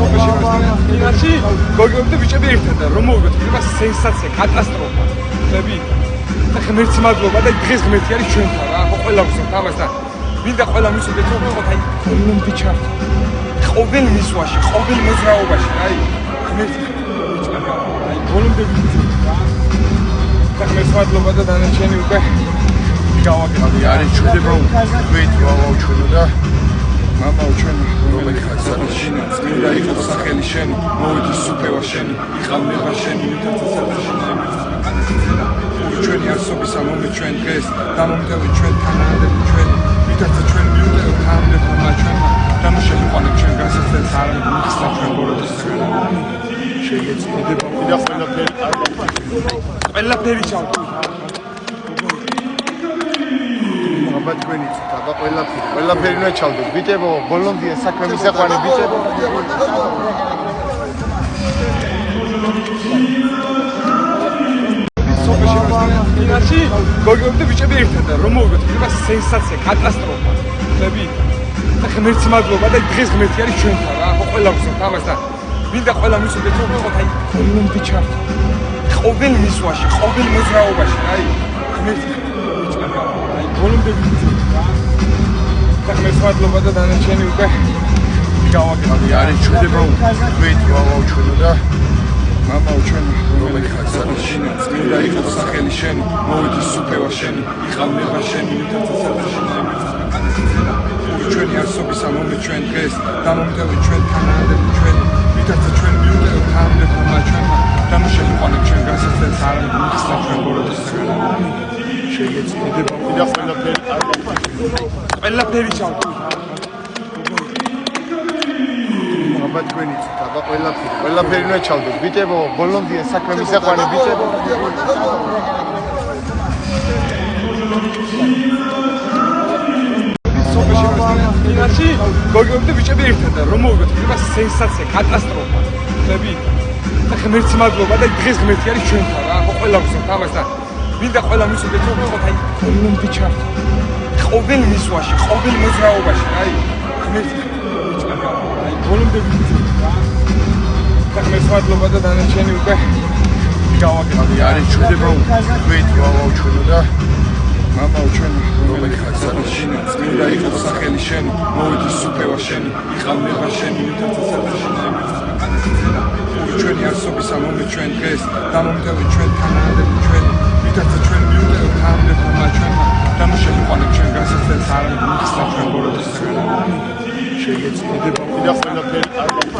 სოფიაში გოგოები და ბიჭები ერთად რომ მოვიგოთ იქნება სენსაცია, კატასტროფა. ხები? და ღმერთს მადლობა და დღეს ღმერთი არის ჩვენთან რა. ხო ყველა ვსვათ ამას და მინდა ყველა მისვიდეთ რომ ვიყოთ აი ბოლომდე ჩართო. ყოველ მისვაში, ყოველ მოძრაობაში, აი ღმერთი აი ბოლომდე ვიწევთ რა. და ღმერთს მადლობა და დანარჩენი უკვე გავაკეთე. არის ჩვენება ვით ვავაუჩვენო და მამაო ჩვენ რომელი ხარ საჩინო წმინდა იყოს სახელი შენი მოვიდეს სუფევა შენი იყავნება შენი ჩვენი არსობის ამომე ჩვენ დღეს დამომდევი ჩვენ თანადები ჩვენი ვითარცა ჩვენ მიუტევ თანადები ჩვენმა დამუშავებანებ ჩვენ გასაცდელს არ მიხსნა ჩვენ ბოროტის შეიძლება და ყველაფერი ჩავთ აბა თქვენიც აბა ყველაფერი უნდა ჩავდეთ ბიჭებო ბოლომდე საქმე მისაყვანე ბიჭებო სოფიაში გოგოები და ბიჭები ერთად რომ მოვიგოთ იქნება სენსაცია, კატასტროფა. ხები? და ღმერთს მადლობა და დღეს ღმერთი არის ჩვენთან რა. ხო ყველა ვსვათ ამას და მინდა ყველა მისვიდეთ რომ ვიყოთ აი ბოლომდე ჩართო. ყოველ მისვაში, ყოველ მოძრაობაში, აი ღმერთი აი ბოლომდე ვიწევთ რა. და ღმერთს მადლობა და დანარჩენი უკვე გავაკეთე. არის ჩვენება ვით ვავაუჩვენო და მამაო ჩვენ რომელი ხარ საჩინო წმინდა იყოს სახელი შენი მოვიდეს სუფევა შენი იყავნება შენი ჩვენი არსობის ამომე ჩვენ დღეს დამომდევი ჩვენ თანადები ჩვენი ვითარცა ჩვენ მიუტევ თანადები ჩვენმა დამუშავებანებ ჩვენ გასაცდელს არ მიხსნა ჩვენ ბოროტის შეიძლება და ყველაფერი ჩავთ აბა თქვენიც აბა ყველაფერი უნდა ჩავდეთ ბიჭებო ბოლომდე საქმე მისაყვანე ბიჭებო სოფიაში გოგოები და ბიჭები ერთად რომ მოვიგოთ იქნება სენსაცია, კატასტროფა. ხები? და ღმერთს მადლობა და დღეს ღმერთი არის ჩვენთან რა. ხო ყველა ვსვათ ამას და მინდა ყველა მისვიდეთ რომ ვიყოთ აი ბოლომდე ჩართო. ყოველ მისვაში, ყოველ მოძრაობაში, აი ღმერთი აი ბოლომდე ვიწევთ რა. და ღმერთს მადლობა და დანარჩენი უკვე გავაკეთე. არის ჩვენება ვით ვავაუჩვენო და მამაო ჩვენ რომელი ხარ საჩინო წმინდა იყოს სახელი შენი მოვიდეს სუფევა შენი იყავნება შენი ჩვენი არსობის ამომე ჩვენ დღეს დამომდევი ჩვენ თანადები ჩვენი ვითარცა ჩვენ მიუტევ თანადები ჩვენმა დამუშავებანებ ჩვენ გასაცდელს არ მიხსნა ჩვენ ბოროტის შეიძლება და ყველაფერი